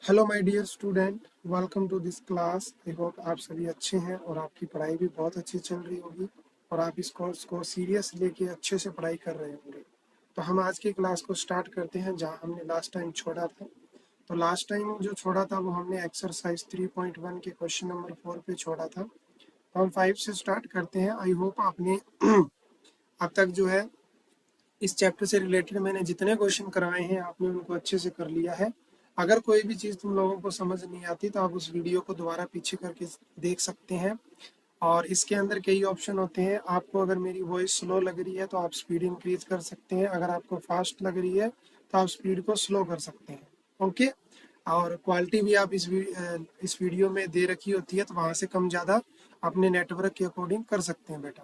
Hello my dear student, welcome to this class. I hope आप सभी अच्छे हैं और आपकी पढ़ाई भी बहुत अच्छी चल रही होगी और आप इस कोर्स को सीरियस लेके अच्छे से पढ़ाई कर रहे होंगे। तो हम आज की क्लास को स्टार्ट करते हैं जहां हमने लास्ट टाइम छोड़ा था। तो लास्ट टाइम जो छोड़ा था वो हमने एक्सरसाइज 3.1 के क्वेश्चन नंबर 4 पे छोड़ा था। तो हम 5 से स्टार्ट करते हैं। आई होप आपने अब तक जो है इस चैप्टर से रिलेटेड मैंने जितने क्वेश्चन करवाए हैं आपने उनको अच्छे से कर लिया है। अगर कोई भी चीज़ तुम लोगों को समझ नहीं आती तो आप उस वीडियो को दोबारा पीछे करके देख सकते हैं। और इसके अंदर कई ऑप्शन होते हैं। आपको अगर मेरी वॉइस स्लो लग रही है तो आप स्पीड इंक्रीज कर सकते हैं, अगर आपको फास्ट लग रही है तो आप स्पीड को स्लो कर सकते हैं। ओके। और क्वालिटी भी आप इस वीडियो में दे रखी होती है तो वहाँ से कम ज़्यादा अपने नेटवर्क के अकॉर्डिंग कर सकते हैं बेटा।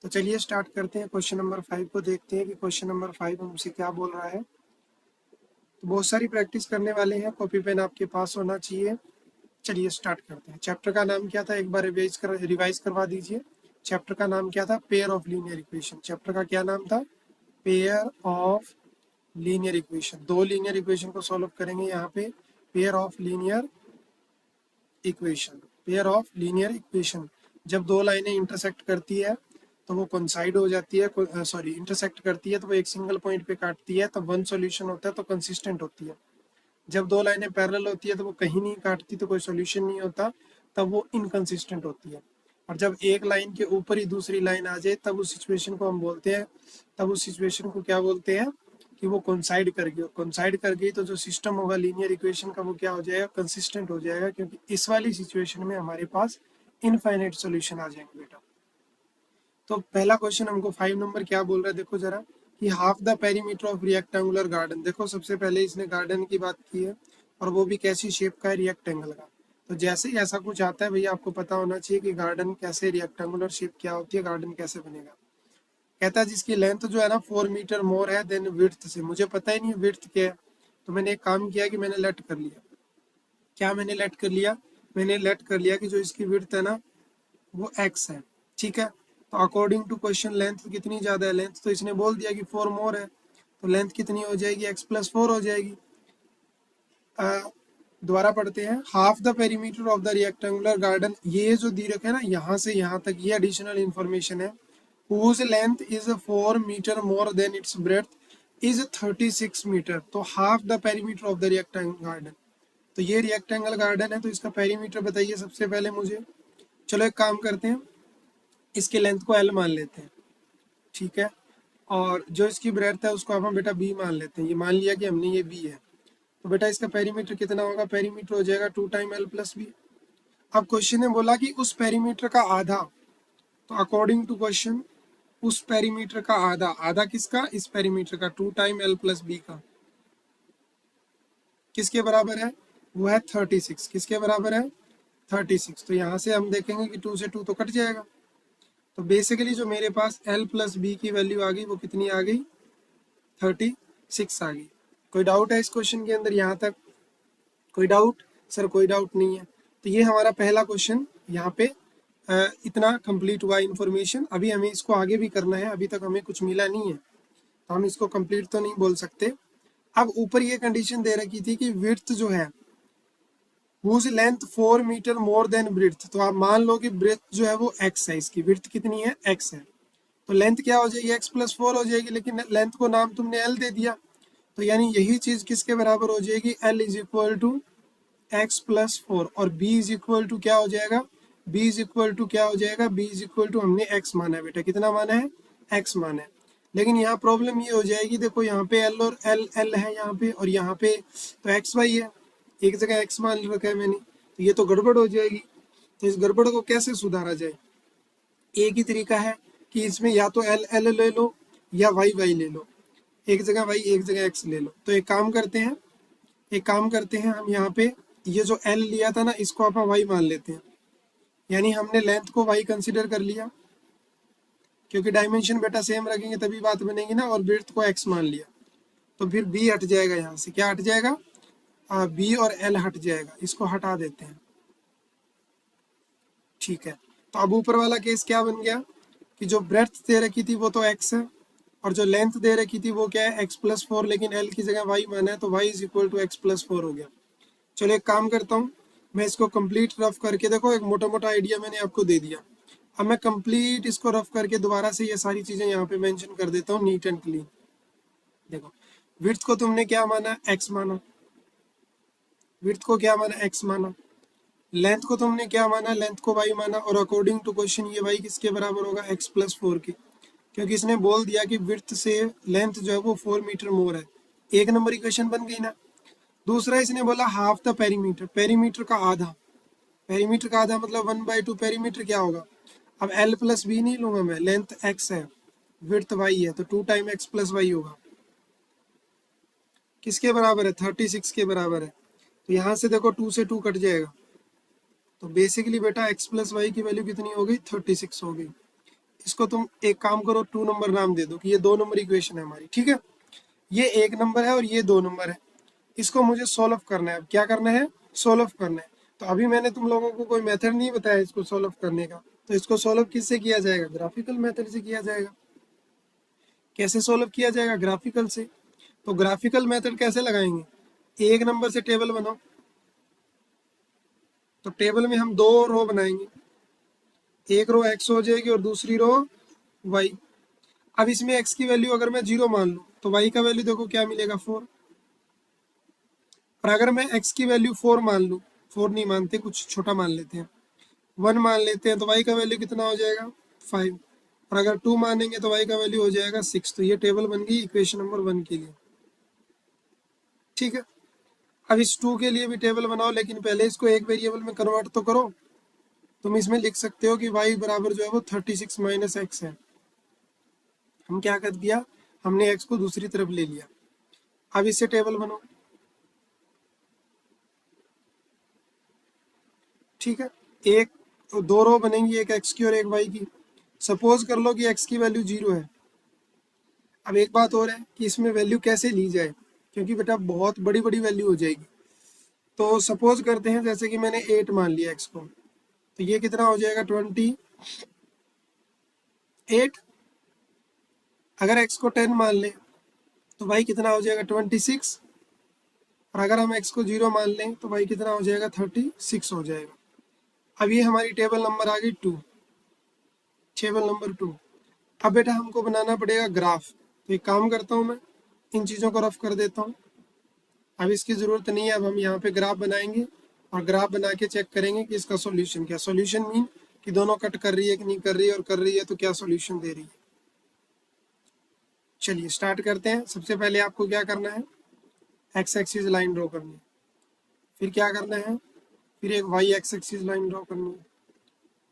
तो चलिए स्टार्ट करते हैं। क्वेश्चन नंबर 5 को देखते हैं कि क्वेश्चन नंबर 5 हमसे क्या बोल रहा है। तो बहुत सारी प्रैक्टिस करने वाले हैं, कॉपी पेन आपके पास होना चाहिए। चलिए स्टार्ट करते हैं। चैप्टर का नाम क्या था, एक बार रिवाइज करवा दीजिए। चैप्टर का नाम क्या था? Pair of linear equation. Chapter का क्या नाम था? Pair of linear equation. दो लीनियर इक्वेशन को सॉल्व करेंगे यहाँ पे। Pair of linear equation. Pair of linear equation जब दो लाइनें इंटरसेक्ट करती है तो वो कोइंसाइड हो जाती है, सॉरी इंटरसेक्ट करती है तो वो एक सिंगल पॉइंट पे काटती है, तब वन सॉल्यूशन होता है तो कंसिस्टेंट होती है। जब दो लाइनें पैरेलल होती है तो वो कहीं नहीं काटती तो कोई सॉल्यूशन नहीं होता, तब वो इनकंसिस्टेंट होती है। और जब एक लाइन के ऊपर ही दूसरी लाइन आ जाए तब उस सिचुएशन को हम बोलते हैं, तब उस सिचुएशन को क्या बोलते हैं कि वो कोइंसाइड कर गई। कोइंसाइड कर गई तो जो सिस्टम होगा लीनियर इक्वेशन का वो क्या हो जाएगा? कंसिस्टेंट हो जाएगा, क्योंकि इस वाली सिचुएशन में हमारे पास इनफाइनाइट सॉल्यूशन आ जाएंगे बेटा। तो पहला क्वेश्चन हमको 5 नंबर क्या बोल रहा है, देखो जरा, कि half the perimeter of rectangular garden. देखो सबसे पहले इसने गार्डन की बात की है और वो भी कैसी शेप का है? रेक्टेंगल का। तो जैसे ही ऐसा कुछ आता है भैया आपको पता होना चाहिए कि गार्डन कैसे, रेक्टेंगुलर शेप क्या होती है, गार्डन कैसे बनेगा। कहता है जिसकी लेंथ जो है ना 4 मीटर मोर है देन विड्थ से। मुझे पता ही नहीं विड्थ क्या है, तो मैंने एक काम किया कि मैंने लेट कर लिया। क्या मैंने लेट कर लिया? मैंने लेट कर लिया कि जो इसकी विड्थ है ना वो x है। ठीक है। तो अकॉर्डिंग टू क्वेश्चन लेंथ कितनी ज़्यादा है? लेंथ तो इसने बोल दिया कि 4 मोर है, तो लेंथ कितनी हो जाएगी? x+4 हो जाएगी। दोबारा पढ़ते हैं। Half the perimeter of the rectangular garden, ये जो दी रखे है ना यहाँ से यहाँ तक, ये एडिशनल इंफॉर्मेशन है। whose length is 4 metre more than its breadth is 36 metre. तो half the perimeter of the rectangle garden, तो ये रेक्टेंगल गार्डन है तो इसका पेरीमीटर बताइए सबसे पहले मुझे। चलो एक काम करते हैं, इसके लेंथ को L मान लेते हैं। ठीक है। और जो इसकी ब्रेड्थ है उसको हम बेटा B मान लेते हैं। ये मान लिया कि हमने ये B है, तो बेटा इसका पेरीमीटर कितना होगा? पेरीमीटर हो जाएगा 2 टाइम L+B। अब क्वेश्चन ने बोला कि उस पेरीमीटर का आधा, तो अकॉर्डिंग टू क्वेश्चन उस पेरीमीटर का आधा, आधा किसका? इस पेरीमीटर का, 2 टाइम L+B का, किसके बराबर है? वो है 36। किसके बराबर है? 36। तो यहाँ से हम देखेंगे कि 2 से 2 तो कट जाएगा। तो बेसिकली जो मेरे पास L+B की वैल्यू आ गई वो कितनी आ गई? 36 आ गई। कोई डाउट है इस क्वेश्चन के अंदर यहाँ तक? कोई डाउट? सर कोई डाउट नहीं है। तो ये हमारा पहला क्वेश्चन यहाँ पे इतना कंप्लीट हुआ इन्फॉर्मेशन। अभी हमें इसको आगे भी करना है, अभी तक हमें कुछ मिला नहीं है तो हम इसको कंप्लीट तो नहीं बोल सकते। अब ऊपर ये कंडीशन दे रखी थी कि विड्थ जो है whose length 4 metre more than breadth, तो आप मान लो कि ब्रेड्थ जो है वो x है, इसकी विड्थ कितनी है? x है। तो लेंथ क्या हो जाएगी? x+4 हो जाएगी, लेकिन लेंथ को नाम तुमने l दे दिया, तो यानी यही चीज किसके बराबर हो जाएगी? l is equal to x+4। और b इज इक्वल टू क्या हो जाएगा? b इज इक्वल टू क्या हो जाएगा? b इज इक्वल टू हमने x माना है बेटा, कितना माना है? x माना है। लेकिन यहाँ प्रॉब्लम ये हो जाएगी, देखो यहाँ पे l और l है यहाँ पे, और यहाँ पे तो xy है, एक जगह x मान रखा है मैंने, तो ये तो गड़बड़ हो जाएगी। तो इस गड़बड़ को कैसे सुधारा जाए? एक ही तरीका है कि इसमें या तो l ले लो या y ले लो, एक जगह y एक जगह x ले लो। तो एक काम करते हैं हम यहाँ पे ये जो l लिया था ना इसको अपन y मान लेते हैं, यानी हमने लेंथ को y कंसिडर कर लिया, क्योंकि डायमेंशन बेटा सेम रखेंगे तभी बात बनेगी ना, और ब्रेड्थ को x मान लिया, तो फिर b हट जाएगा यहाँ से। क्या हट जाएगा? b और l हट जाएगा, इसको हटा देते हैं। ठीक है। तो अब ऊपर वाला केस क्या बन गया कि जो ब्रेड्थ दे रखी थी वो तो x है, और जो लेंथ दे रखी थी वो क्या है? x+4, लेकिन l की जगह y माना है तो y is equal to x+4 हो गया। चलो एक काम करता हूँ, मैं इसको कंप्लीट रफ करके, देखो एक मोटा मोटा आइडिया मैंने आपको दे दिया। अब मैं कंप्लीट इसको रफ करके दोबारा से ये सारी चीज़ें यहाँ पे मेंशन कर देता हूँ नीट एंड क्लीन। देखो, विड्थ को तुमने क्या माना, एक्स माना। विड्थ को क्या माना, एक्स माना। लेंथ को तुमने क्या माना, लेंथ को वाई माना। और अकॉर्डिंग टू क्वेश्चन ये वाई किसके बराबर होगा, एक्स प्लस 4 के, क्योंकि इसने बोल दिया कि विड्थ से लेंथ जो है वो 4 मीटर मोर है। एक नंबर इक्वेशन बन गई ना। दूसरा इसने बोला हाफ द पेरीमीटर, पेरीमीटर का आधा। पेरीमीटर का आधा मतलब 1/2 पेरीमीटर क्या होगा। अब एल प्लस बी नहीं लूंगा मैं, लेंथ एक्स है, विड्थ वाई है, तो 2 टाइम एक्स प्लस वाई होगा। किसके बराबर है, 36 के बराबर है। तो यहाँ से देखो 2 से 2 कट जाएगा, तो बेसिकली बेटा एक्स प्लस वाई की वैल्यू कितनी हो गई, 36 हो गई। इसको तुम एक काम करो, 2 नंबर नाम दे दो कि ये 2 नंबर इक्वेशन है हमारी, ठीक है। ये 1 नंबर है और ये 2 नंबर है। इसको मुझे सोल्व करना है। अब क्या करना है, सोल्व करना है। तो अभी मैंने तुम लोगों को कोई मेथड नहीं बताया इसको सोल्व करने का, तो इसको सोल्व किससे किया जाएगा, ग्राफिकल मेथड से किया जाएगा। कैसे सोल्व किया जाएगा, ग्राफिकल से। तो ग्राफिकल मेथड कैसे लगाएंगे, 1 नंबर से टेबल बनाओ। तो टेबल में हम 2 रो बनाएंगे, एक रो एक्स हो जाएगी और दूसरी रो वाई। अब इसमें एक्स की वैल्यू अगर मैं 0 मान लूँ तो वाई का वैल्यू देखो क्या मिलेगा, 4। और अगर मैं एक्स की वैल्यू 4 मान लूँ, 4 नहीं मानते, कुछ छोटा मान लेते हैं, 1 मान लेते हैं, तो वाई का वैल्यू कितना हो जाएगा, 5। और अगर 2 मानेंगे तो वाई का वैल्यू हो जाएगा 6। तो ये टेबल बन गई इक्वेशन नंबर 1 के लिए, ठीक है। अब इस 2 के लिए भी टेबल बनाओ, लेकिन पहले इसको एक वेरिएबल में कन्वर्ट तो करो। तुम इसमें लिख सकते हो कि वाई बराबर जो है वो 36 माइनस एक्स है। हम क्या कर दिया, हमने एक्स को दूसरी तरफ ले लिया। अब इससे टेबल बनाओ, ठीक है। एक 2 रो बनेंगी, एक एक्स की और एक वाई की। सपोज कर लो कि एक्स की वैल्यू 0 है। अब एक बात और है कि इसमें वैल्यू कैसे ली जाए, क्योंकि बेटा बहुत बड़ी बड़ी वैल्यू हो जाएगी। तो सपोज करते हैं जैसे कि मैंने 8 मान लिया एक्स को, तो ये कितना हो जाएगा, 28। अगर एक्स को 10 मान लें तो वाई कितना हो जाएगा, 26। और अगर हम एक्स को 0 मान लें तो वाई कितना हो जाएगा, 36 हो जाएगा। अब ये हमारी टेबल नंबर आ गई 2, टेबल नंबर 2। अब बेटा हमको बनाना पड़ेगा ग्राफ। तो एक काम करता हूँ मैं, इन चीज़ों को रफ कर देता हूँ। अब इसकी ज़रूरत नहीं है, अब हम यहाँ पे ग्राफ बनाएंगे और ग्राफ बना के चेक करेंगे कि इसका सॉल्यूशन क्या। सॉल्यूशन मीन कि दोनों कट कर रही है कि नहीं कर रही है, और कर रही है तो क्या सॉल्यूशन दे रही है। चलिए स्टार्ट करते हैं। सबसे पहले आपको क्या करना है, एक्स एक्सिस लाइन ड्रॉ करनी है। फिर क्या करना है, फिर एक Y X axis line draw करनी है।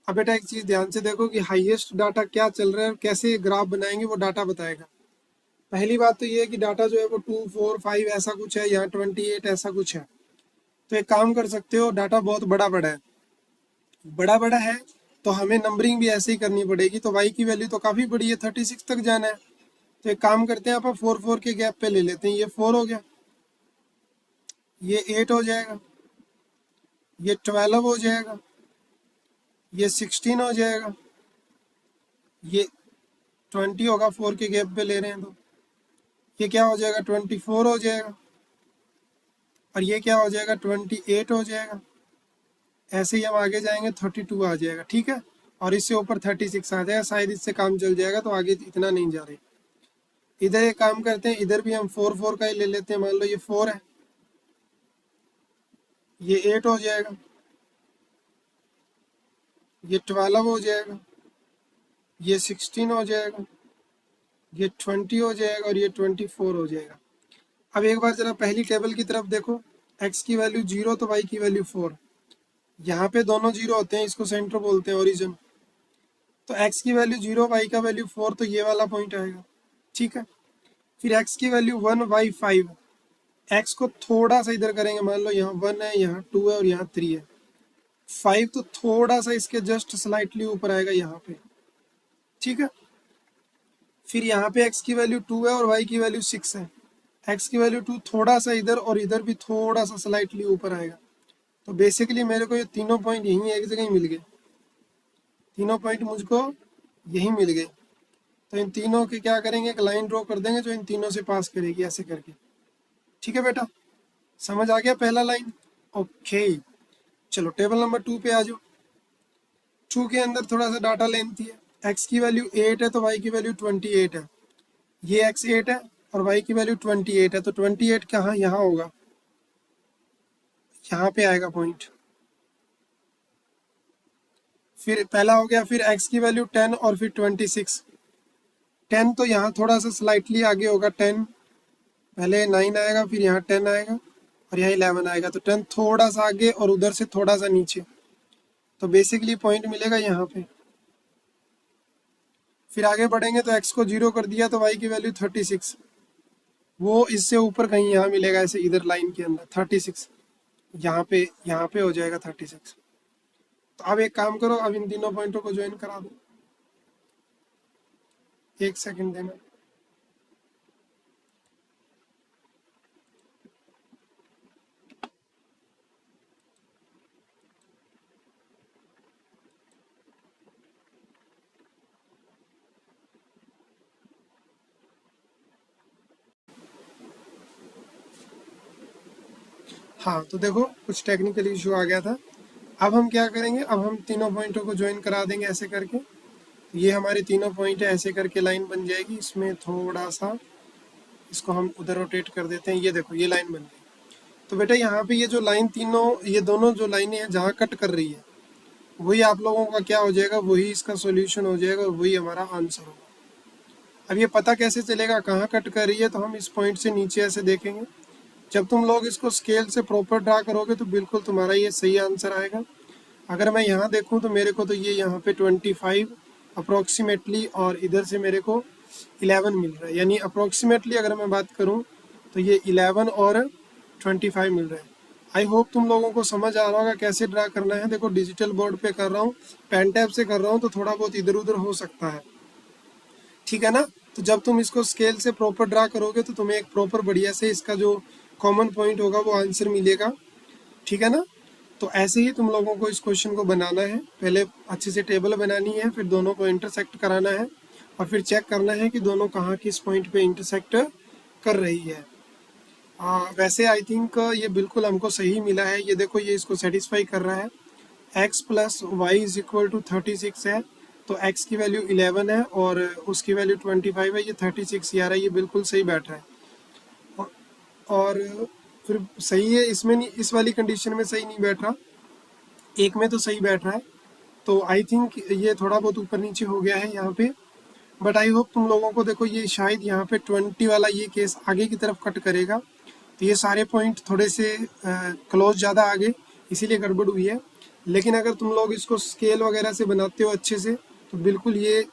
अब बेटा एक चीज़ ध्यान से देखो कि हाईएस्ट डाटा क्या चल रहा है और कैसे ग्राफ बनाएंगे वो डाटा बताएगा। पहली बात तो ये है कि डाटा जो है वो 2, 4, 5 ऐसा कुछ है, यहाँ 28 ऐसा कुछ है। तो एक काम कर सकते हो, डाटा बहुत बड़ा बड़ा है, बड़ा बड़ा है तो हमें नंबरिंग भी ऐसे ही करनी पड़ेगी। तो वाई की वैल्यू तो काफ़ी बड़ी है, 36 तक जाना है। तो एक काम करते हैं, आप 4 4 के गैप पे ले लेते हैं। ये 4 हो गया, ये 8 हो जाएगा, ये 12 हो जाएगा, ये 16 हो जाएगा, ये 20 होगा, 4 के गैप पे ले रहे हैं तो ये क्या हो जाएगा, 24 हो जाएगा, और ये क्या हो जाएगा, 28 हो जाएगा। ऐसे ही हम आगे जाएंगे, 32 आ जाएगा, ठीक है। और इससे ऊपर 36 आ जाएगा, शायद इससे काम चल जाएगा, तो आगे इतना नहीं जा रहे। इधर एक काम करते हैं, इधर भी हम 4 4 का ही ले लेते हैं। मान लो ये 4 है, ये 8 हो जाएगा, ये 12 हो जाएगा, ये 16 हो जाएगा, ये 20 हो जाएगा, और ये 24 हो जाएगा। अब एक बार जरा पहली टेबल की तरफ देखो, एक्स की वैल्यू 0 तो वाई की वैल्यू 4। यहाँ पे दोनों 0 होते हैं, इसको सेंटर बोलते हैं, ओरिजिन। तो एक्स की वैल्यू 0, वाई का वैल्यू 4, तो ये वाला पॉइंट आएगा, ठीक है। फिर एक्स की वैल्यू 1, वाई 5। एक्स को थोड़ा सा इधर करेंगे, मान लो यहाँ 1 है, यहाँ 2 है और यहाँ 3 है। 5 तो थोड़ा सा इसके जस्ट स्लाइटली ऊपर आएगा यहाँ पे, ठीक है। फिर यहाँ पे एक्स की वैल्यू 2 है और वाई की वैल्यू 6 है। एक्स की वैल्यू 2 थोड़ा सा इधर और इधर भी थोड़ा सा स्लाइटली ऊपर आएगा। तो बेसिकली मेरे को ये तीनों पॉइंट यहीं एक जगह ही मिल गए, तीनों पॉइंट मुझको यहीं मिल गए। तो इन तीनों के क्या करेंगे, एक लाइन ड्रॉ कर देंगे जो इन तीनों से पास करेगी, ऐसे करके, ठीक है बेटा। समझ आ गया पहला लाइन। ओके, चलो टेबल नंबर 2 पे आ जाओ। 2 के अंदर थोड़ा सा डाटा लेंथी है। एक्स की वैल्यू 8 है तो वाई की वैल्यू 28 है। ये एक्स 8 है और वाई की वैल्यू 28 है, तो 28 कहाँ, यहाँ होगा, यहाँ पे आएगा पॉइंट। फिर पहला हो गया, फिर एक्स की वैल्यू 10 और फिर 26। 10 तो यहाँ थोड़ा सा स्लाइटली आगे होगा, 10 पहले 9 आएगा, फिर यहाँ 10 आएगा और यहाँ 11 आएगा, तो 10 थोड़ा सा आगे और उधर से थोड़ा सा नीचे, तो बेसिकली पॉइंट मिलेगा यहाँ पे। फिर आगे बढ़ेंगे तो एक्स को 0 कर दिया तो वाई की वैल्यू 36, वो इससे ऊपर कहीं यहाँ मिलेगा, ऐसे इधर लाइन के अंदर 36, यहाँ पे हो जाएगा 36। तो अब एक काम करो, अब इन तीनों पॉइंटों को ज्वाइन करा दो। एक सेकंड देना। हाँ, तो देखो कुछ टेक्निकल इशू आ गया था। अब हम क्या करेंगे, अब हम तीनों पॉइंटों को ज्वाइन करा देंगे ऐसे करके। ये हमारे तीनों पॉइंट है, ऐसे करके लाइन बन जाएगी। इसमें थोड़ा सा इसको हम उधर रोटेट कर देते हैं। ये देखो ये लाइन बन गई। तो बेटा यहाँ पे ये जो लाइन तीनों, ये दोनों जो लाइनें हैं जहाँ कट कर रही है, वही आप लोगों का क्या हो जाएगा, वही इसका सॉल्यूशन हो जाएगा और वही हमारा आंसर होगा। अब ये पता कैसे चलेगा कहाँ कट कर रही है, तो हम इस पॉइंट से नीचे ऐसे देखेंगे। जब तुम लोग इसको स्केल से प्रॉपर ड्रा करोगे तो बिल्कुल तुम्हारा ये सही आंसर आएगा। अगर मैं यहाँ देखूँ तो मेरे को तो ये यहाँ पे 25 अप्रोक्सीमेटली और इधर से मेरे को 11 मिल रहा है, यानी अप्रोक्सीमेटली अगर मैं बात करूँ तो ये 11 और 25 मिल रहा है। आई होप तुम लोगों को समझ आ रहा होगा कैसे ड्रा करना है। देखो डिजिटल बोर्ड पे कर रहा हूँ, पेन टैब से कर रहा हूँ, तो थोड़ा बहुत इधर उधर हो सकता है, ठीक है ना। तो जब तुम इसको स्केल से प्रॉपर ड्रा करोगे तो तुम्हें एक प्रॉपर बढ़िया से इसका जो कॉमन पॉइंट होगा वो आंसर मिलेगा, ठीक है ना। तो ऐसे ही तुम लोगों को इस क्वेश्चन को बनाना है। पहले अच्छे से टेबल बनानी है, फिर दोनों को इंटरसेक्ट कराना है और फिर चेक करना है कि दोनों कहाँ किस पॉइंट पे इंटरसेक्ट कर रही है। वैसे आई थिंक ये बिल्कुल हमको सही मिला है। ये देखो ये इसको सेटिस्फाई कर रहा है। x plus Y is equal to 36 है, तो x की वैल्यू 11 है और उसकी वैल्यू 25 है। ये 36 आ रहा है, ये बिल्कुल सही बैठ रहा है। और फिर सही है, इसमें नहीं, इस वाली कंडीशन में सही नहीं बैठ रहा, एक में तो सही बैठ रहा है। तो आई थिंक ये थोड़ा बहुत ऊपर नीचे हो गया है यहाँ पे, बट आई होप तुम लोगों को, देखो ये शायद यहाँ पे 20 वाला ये केस आगे की तरफ कट करेगा, तो ये सारे पॉइंट थोड़े से क्लोज ज़्यादा आगे, इसीलिए गड़बड़ हुई है। लेकिन अगर तुम लोग इसको स्केल वगैरह से बनाते हो अच्छे से तो बिल्कुल ये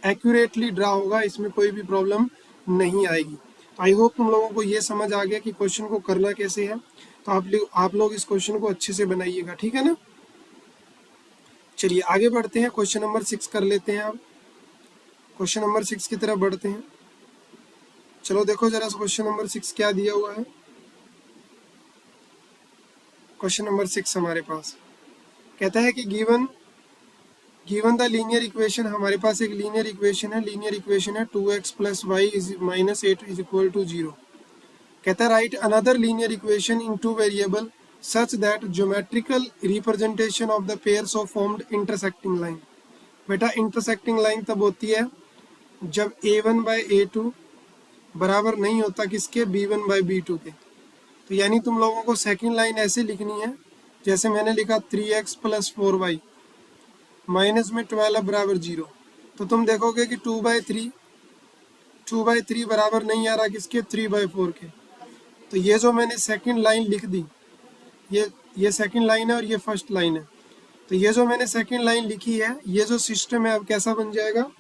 एक्यूरेटली ड्रा होगा, इसमें कोई भी प्रॉब्लम नहीं आएगी। आई होप तुम लोगों को ये समझ आ गया कि क्वेश्चन को करना कैसे है। तो आप लोग इस क्वेश्चन को अच्छे से बनाइएगा, ठीक है ना। चलिए आगे बढ़ते हैं, क्वेश्चन नंबर 6 कर लेते हैं। अब क्वेश्चन नंबर 6 की तरफ बढ़ते हैं। चलो देखो जरा क्वेश्चन नंबर 6 क्या दिया हुआ है। क्वेश्चन नंबर 6 हमारे पास कहता है कि गिवन द लीनियर इक्वेशन, हमारे पास एक लीनियर इक्वेशन है। लीनियर इक्वेशन है 2x plus Y is minus 8 is equal to 0। कहता है right another linear equation in two variable such that geometrical representation of the pairs of formed intersecting line. बेटा intersecting line तब होती है जब a1 by a2 बराबर नहीं होता किसके, b1 बाई b2 के। तो यानी तुम लोगों को सेकंड लाइन ऐसे लिखनी है जैसे मैंने लिखा 3x प्लस 4y माइनस में 12 बराबर 0। तो तुम देखोगे कि 2/3 बराबर नहीं आ रहा किसके, 3/4 के। तो ये जो मैंने सेकंड लाइन लिख दी, ये सेकंड लाइन है और ये फर्स्ट लाइन है। तो ये जो मैंने सेकंड लाइन लिखी है, ये जो सिस्टम है अब कैसा बन जाएगा,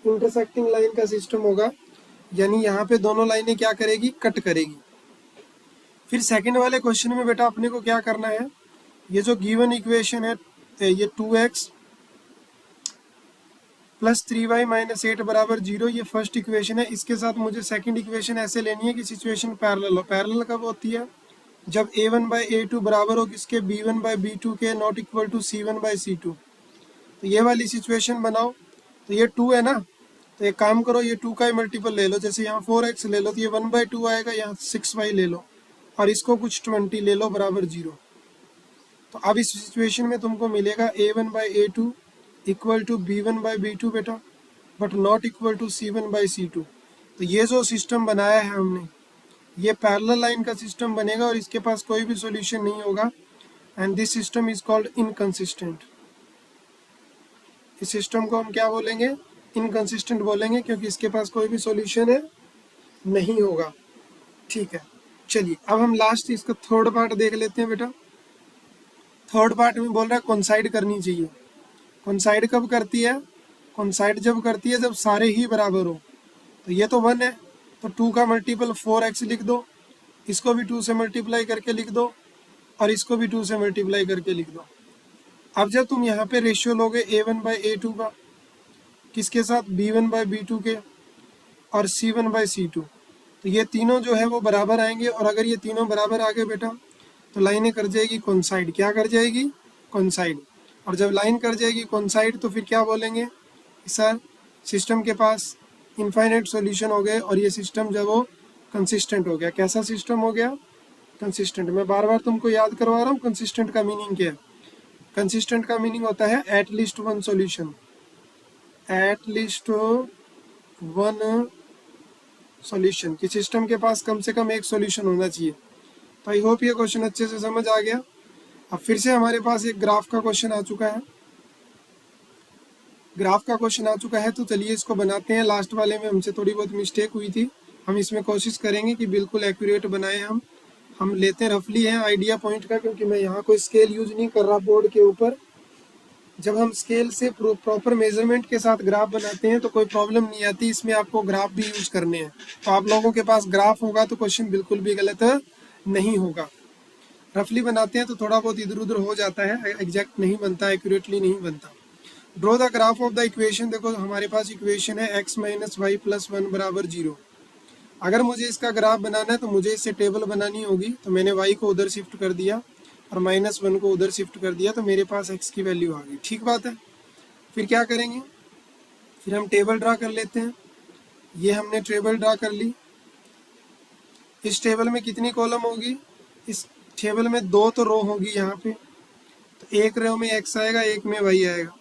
इंटरसेक्टिंग लाइन का सिस्टम होगा। यानी यहाँ पे दोनों लाइनें क्या करेगी, कट करेगी। फिर सेकंड वाले क्वेश्चन में बेटा अपने को क्या करना है, ये जो गिवन इक्वेशन है, ये 2x प्लस 3y माइनस 8 बराबर 0, ये फर्स्ट इक्वेशन है। इसके साथ मुझे सेकंड इक्वेशन ऐसे लेनी है कि सिचुएशन पैरेलल हो। पैरेलल कब होती है, जब a1 बाई a2 बराबर हो किसके, b1 बाई b2 के, not equal to c1 by c2। तो ये वाली सिचुएशन बनाओ। तो ये 2 है ना, तो एक काम करो, ये 2 का ही मल्टीपल ले लो। जैसे यहाँ 4x ले लो तो ये 1/2 आएगा, यहाँ 6y ले लो और इसको कुछ 20 ले लो बराबर 0। तो अब इस सिचुएशन में तुमको मिलेगा a1/a2 इक्वल टू b1/b2 बेटा, but not equal to c1/c2। तो ये जो सिस्टम बनाया है हमने, ये पैरेलल लाइन का सिस्टम बनेगा और इसके पास कोई भी सॉल्यूशन नहीं होगा, and this system is called inconsistent. इस सिस्टम को हम क्या बोलेंगे? इनकंसिस्टेंट बोलेंगे, क्योंकि इसके पास कोई भी सॉल्यूशन है नहीं होगा। ठीक है, चलिए अब हम लास्ट इसका थर्ड पार्ट देख लेते हैं बेटा। थर्ड पार्ट में बोल रहा है कोइंसाइड करनी चाहिए। कोइंसाइड कब करती है? कोइंसाइड जब करती है जब सारे ही बराबर हो। तो ये तो 1 है, तो 2 का मल्टीपल 4x लिख दो, इसको भी 2 से मल्टीप्लाई करके लिख दो, और इसको भी 2 से मल्टीप्लाई करके लिख दो। अब जब तुम यहाँ पे रेशियो लोगे a1/a2 का, किसके साथ? b1/b2 के और c1/c2, तो ये तीनों जो है वो बराबर आएंगे, और अगर ये तीनों बराबर आ गए बेटा तो लाइनें कर जाएगी कोइंसाइड। क्या कर जाएगी? कोइंसाइड। और जब लाइन कर जाएगी कोइंसाइड तो फिर क्या बोलेंगे? सर सिस्टम के पास इनफाइनाइट सॉल्यूशन हो गए, और ये सिस्टम जब वो कंसिस्टेंट हो गया। कैसा सिस्टम हो गया? कंसिस्टेंट। मैं बार बार तुमको याद करवा रहा हूँ कंसिस्टेंट का मीनिंग क्या है। कंसिस्टेंट का मीनिंग होता है at least one solution, at least one solution, कि सिस्टम के पास कम से कम एक सॉल्यूशन होना चाहिए। तो आई होप ये क्वेश्चन अच्छे से समझ आ गया। अब फिर से हमारे पास एक ग्राफ का क्वेश्चन आ चुका है। ग्राफ का क्वेश्चन आ चुका है, तो चलिए इसको बनाते हैं। लास्ट वाले में हमसे थोड़ी बहुत मिस्टेक हुई थी, हम इसमें कोशिश करेंगे कि बिल्कुल एक्यूरेट बनाएं। हम लेते हैं रफली हैं आइडिया पॉइंट का, क्योंकि मैं यहाँ कोई स्केल यूज नहीं कर रहा बोर्ड के ऊपर। जब हम स्केल से प्रॉपर मेजरमेंट के साथ ग्राफ बनाते हैं तो कोई प्रॉब्लम नहीं आती, इसमें आपको ग्राफ भी यूज करने हैं। तो आप लोगों के पास ग्राफ होगा तो क्वेश्चन बिल्कुल भी गलत नहीं होगा। रफली बनाते हैं तो थोड़ा बहुत इधर उधर हो जाता है, एग्जैक्ट नहीं बनता, एक्यूरेटली नहीं बनता। Draw the graph of the equation. देखो हमारे पास इक्वेशन है x - y + 1 = 0। अगर मुझे इसका ग्राफ बनाना है तो मुझे इससे टेबल बनानी होगी, तो मैंने y को उधर शिफ्ट कर दिया और -1 को उधर शिफ्ट कर दिया, तो मेरे पास x की वैल्यू आ गई। ठीक बात है। फिर क्या करेंगे? फिर हम टेबल ड्रा कर लेते हैं। ये हमने टेबल ड्रा कर ली। इस टेबल में कितनी कॉलम होगी? इस टेबल में 2 तो रो होगी यहाँ पे, तो एक रो में x आएगा, एक में y आएगा।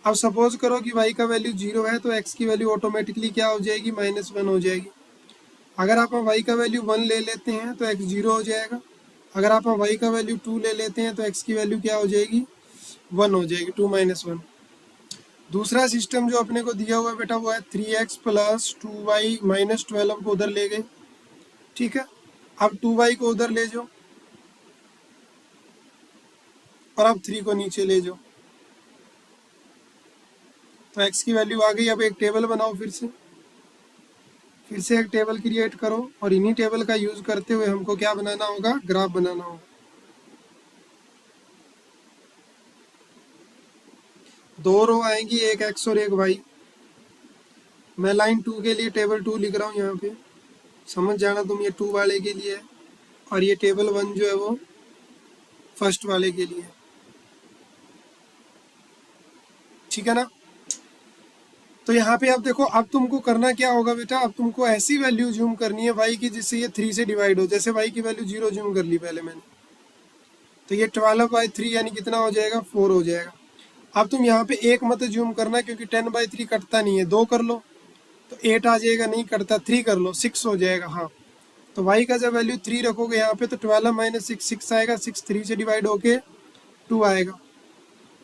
अब सपोज करो कि y का वैल्यू 0 है, तो x की वैल्यू ऑटोमेटिकली क्या हो जाएगी? -1 हो जाएगी। अगर आप y का वैल्यू 1 ले लेते हैं तो x 0 हो जाएगा। अगर आप y का वैल्यू 2 ले लेते हैं तो x की वैल्यू क्या हो जाएगी? 1 हो जाएगी, 2 - 1। दूसरा सिस्टम जो अपने को दिया हुआ है बेटा वो है 3x + 2y - 12 को उधर ले गए। ठीक है, अब 2y को उधर ले जाओ और अब 3 को नीचे ले जाओ, तो x की वैल्यू आ गई। अब एक टेबल बनाओ, फिर से एक टेबल क्रिएट करो, और इन्हीं टेबल का यूज करते हुए हमको क्या बनाना होगा? ग्राफ बनाना होगा। 2 रो आएंगी, एक x और एक y। मैं लाइन 2 के लिए टेबल 2 लिख रहा हूँ यहाँ पे, समझ जाना तुम, ये 2 वाले के लिए है, और ये टेबल 1 जो है वो फर्स्ट वाले के लिए। ठीक है ना? तो यहाँ पे अब देखो, अब तुमको करना क्या होगा बेटा? अब तुमको ऐसी वैल्यू जूम करनी है y की जिससे ये 3 से डिवाइड हो। जैसे y की वैल्यू 0 जूम कर ली पहले मैंने, तो ये 12/3 यानी कितना हो जाएगा? 4 हो जाएगा। अब तुम यहाँ पे एक मत जूम करना, क्योंकि 10/3 कटता नहीं है। 2 कर लो तो 8 आ जाएगा, नहीं कटता। 3 कर लो, 6 हो जाएगा। हाँ, तो y का जब वैल्यू 3 रखोगे यहाँ पे तो 12 - 6 6 आएगा। 6 3 से डिवाइड होके 2 आएगा।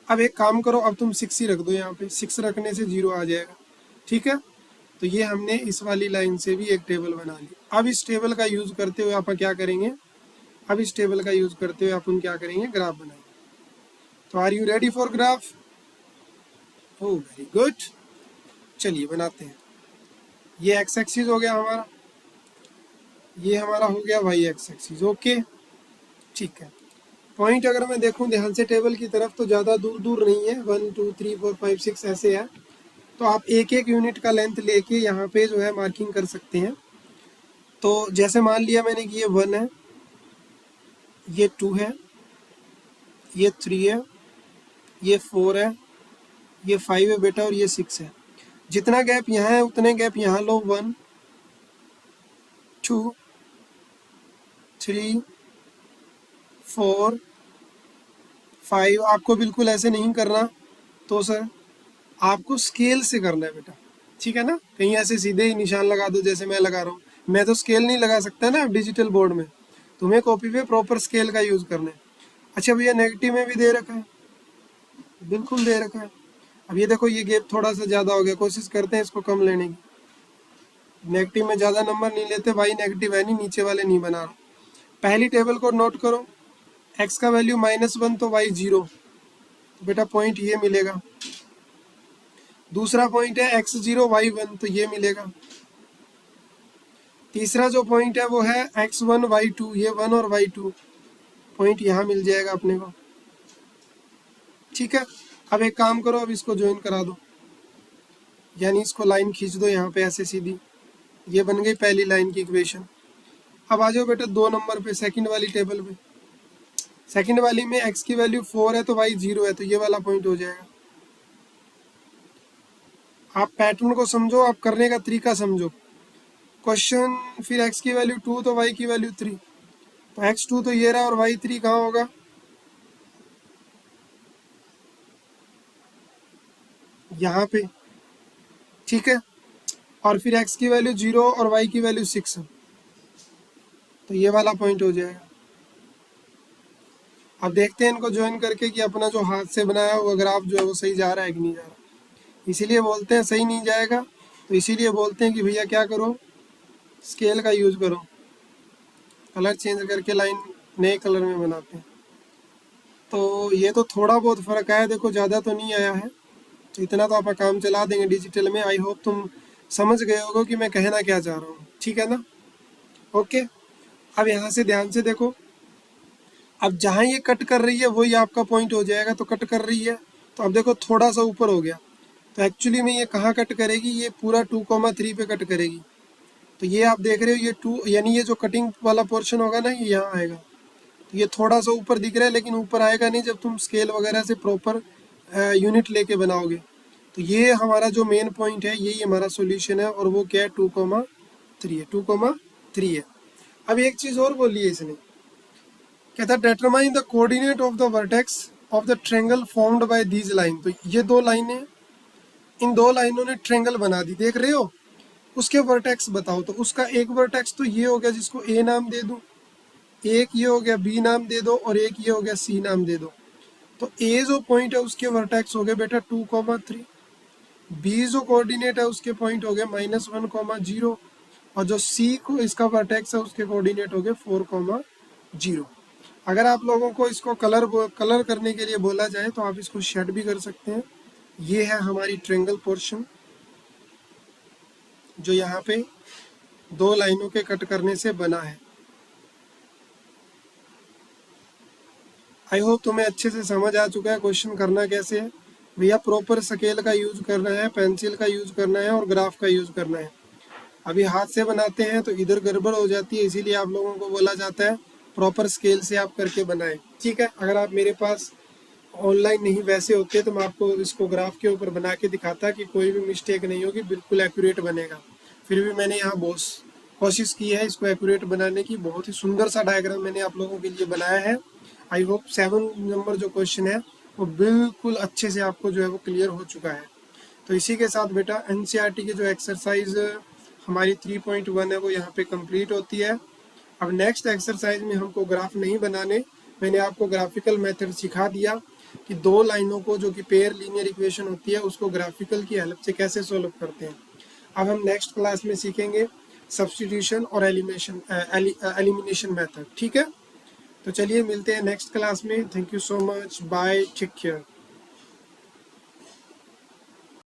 अब एक काम करो, अब तुम 6 ही रख दो यहाँ पे, 6 रखने से 0 आ जाएगा। ठीक है, तो ये हमने इस वाली लाइन से भी एक टेबल बना ली। अब इस टेबल का यूज करते हुए आप क्या करेंगे? अब इस टेबल का यूज करते हुए अपन क्या करेंगे? ग्राफ बनाएंगे। तो are you ready for graph? Oh very good, चलिए बनाते हैं। ये एक्स एक्सिस हो गया हमारा, ये हमारा हो गया वाई एक्स एक्सिस। ओके, ठीक है। पॉइंट अगर मैं देखूं ध्यान से टेबल की तरफ तो ज़्यादा दूर दूर नहीं है, 1 2 3 4 5 6 ऐसे है। तो आप एक एक यूनिट का लेंथ लेके यहाँ पे जो है मार्किंग कर सकते हैं। तो जैसे मान लिया मैंने कि ये 1 है, ये 2 है, ये 3 है, ये 4 है, ये 5 है बेटा, और ये 6 है। जितना गैप यहाँ है उतने गैप यहाँ लो। 1 2 3 4 5 आपको बिल्कुल ऐसे नहीं करना, तो सर आपको स्केल से करना है बेटा, ठीक है ना। कहीं ऐसे सीधे ही निशान लगा दो जैसे मैं लगा रहा हूँ, मैं तो स्केल नहीं लगा सकता ना डिजिटल बोर्ड में, तुम्हें कॉपी पे प्रॉपर स्केल का यूज़ करना है। अच्छा भैया नेगेटिव में भी दे रखा है, बिल्कुल दे रखा है। अब ये देखो ये गैप थोड़ा सा ज़्यादा हो गया, कोशिश करते हैं इसको कम लेने की। नेगेटिव में ज़्यादा नंबर नहीं लेते भाई, नेगेटिव है नहीं, नीचे वाले नहीं बना रहा। पहली टेबल को नोट करो, एक्स का वैल्यू -1 तो वाई 0, तो बेटा पॉइंट ये मिलेगा। दूसरा पॉइंट है x0 y1, तो ये मिलेगा। तीसरा जो पॉइंट है वो है x1 y2, ये 1 और y2, पॉइंट यहाँ मिल जाएगा अपने को, ठीक है। अब एक काम करो, अब इसको ज्वाइन करा दो, यानी इसको लाइन खींच दो यहाँ पे ऐसे सीधी, ये बन गई पहली लाइन की इक्वेशन। अब आ जाओ बेटा 2 नंबर पे, सेकंड वाली टेबल पे। सेकंड वाली में x की वैल्यू 4 है तो y 0 है, तो ये वाला पॉइंट हो जाएगा। आप पैटर्न को समझो, आप करने का तरीका समझो। क्वेश्चन फिर x की वैल्यू 2 तो y की वैल्यू 3, तो x2 तो ये रहा और y3 कहाँ होगा, यहाँ पे, ठीक है। और फिर x की वैल्यू 0 और y की वैल्यू 6, तो ये वाला पॉइंट हो जाएगा। अब देखते हैं इनको ज्वाइन करके कि अपना जो हाथ से बनाया हुआ ग्राफ जो है वो सही जा रहा है कि नहीं जा रहा। इसीलिए बोलते हैं सही नहीं जाएगा, तो इसीलिए बोलते हैं कि भैया क्या करो, स्केल का यूज़ करो, कलर चेंज करके लाइन नए कलर में बनाते हैं। तो ये तो थोड़ा बहुत फ़र्क आया, देखो ज़्यादा तो नहीं आया है, तो इतना तो आप काम चला देंगे डिजिटल में। आई होप तुम समझ गए होगे कि मैं कहना क्या चाह रहा हूँ, ठीक है ना। ओके, अब यहाँ से ध्यान से देखो, अब जहाँ ये कट कर रही है वही आपका पॉइंट हो जाएगा, तो कट कर रही है, तो अब देखो थोड़ा सा ऊपर हो गया, तो एक्चुअली में ये कहाँ कट करेगी, ये पूरा 2,3 पे कट करेगी। तो ये आप देख रहे हो ये 2, यानी ये जो कटिंग वाला पोर्शन होगा ना ये यहाँ आएगा, तो ये थोड़ा सा ऊपर दिख रहा है, लेकिन ऊपर आएगा नहीं जब तुम स्केल वगैरह से प्रॉपर यूनिट लेके बनाओगे। तो ये हमारा जो मेन पॉइंट है यही हमारा सॉल्यूशन है, और वो क्या है 2,3 है, 2,3 है। अब एक चीज़ और बोली है इसने, कहता है determine the coordinate of the vertex of the triangle formed by these line. तो ये दो लाइनें, इन दो लाइनों ने ट्रायंगल बना दी, देख रहे हो, उसके वर्टेक्स बताओ। तो उसका एक वर्टेक्स तो ये हो गया जिसको ए नाम दे दूं, एक ये हो गया बी नाम दे दो, और एक ये हो गया सी नाम दे दो। तो ए जो पॉइंट है उसके वर्टेक्स हो गए बेटा 2,3, बी जो कोऑर्डिनेट है उसके पॉइंट हो गए -1,0, और जो सी को इसका वर्टेक्स है उसके कोऑर्डिनेट हो गए 4,0। अगर आप लोगों को इसको कलर करने के लिए बोला जाए तो आप इसको शेड भी कर सकते हैं। ये है हमारी ट्रायंगल पोर्शन जो यहाँ पे दो लाइनों के कट करने से बना है। आई होप तुम्हें अच्छे से समझ आ चुका है क्वेश्चन करना कैसे है। भैया प्रॉपर स्केल का यूज करना है, पेंसिल का यूज करना है और ग्राफ का यूज करना है। अभी हाथ से बनाते हैं तो इधर गड़बड़ हो जाती है, इसीलिए आप लोगों को बोला जाता है प्रॉपर स्केल से आप करके बनाएं, ठीक है। अगर आप मेरे पास ऑनलाइन नहीं वैसे होते तो मैं आपको इसको ग्राफ के ऊपर बना के दिखाता कि कोई भी मिस्टेक नहीं होगी, बिल्कुल एक्यूरेट बनेगा। फिर भी मैंने यहाँ बहुत कोशिश की है इसको एक्यूरेट बनाने की, बहुत ही सुंदर सा डायग्राम मैंने आप लोगों के लिए बनाया है। आई होप 7 नंबर जो क्वेश्चन है वो बिल्कुल अच्छे से आपको जो है वो क्लियर हो चुका है। तो इसी के साथ बेटा एनसीईआरटी की जो एक्सरसाइज हमारी 3.1 है वो यहाँ पे कंप्लीट होती है। अब नेक्स्ट एक्सरसाइज में हमको ग्राफ नहीं बनाने, मैंने आपको ग्राफिकल मेथड सिखा दिया कि दो लाइनों को जो कि पेयर लीनियर इक्वेशन होती है उसको ग्राफिकल की हेल्प से कैसे सोल्व करते हैं। अब हम नेक्स्ट क्लास में सीखेंगे सब्स्टिट्यूशन और एलिमिनेशन मेथड, ठीक है। तो चलिए मिलते हैं नेक्स्ट क्लास में। Thank you so much, bye, take care.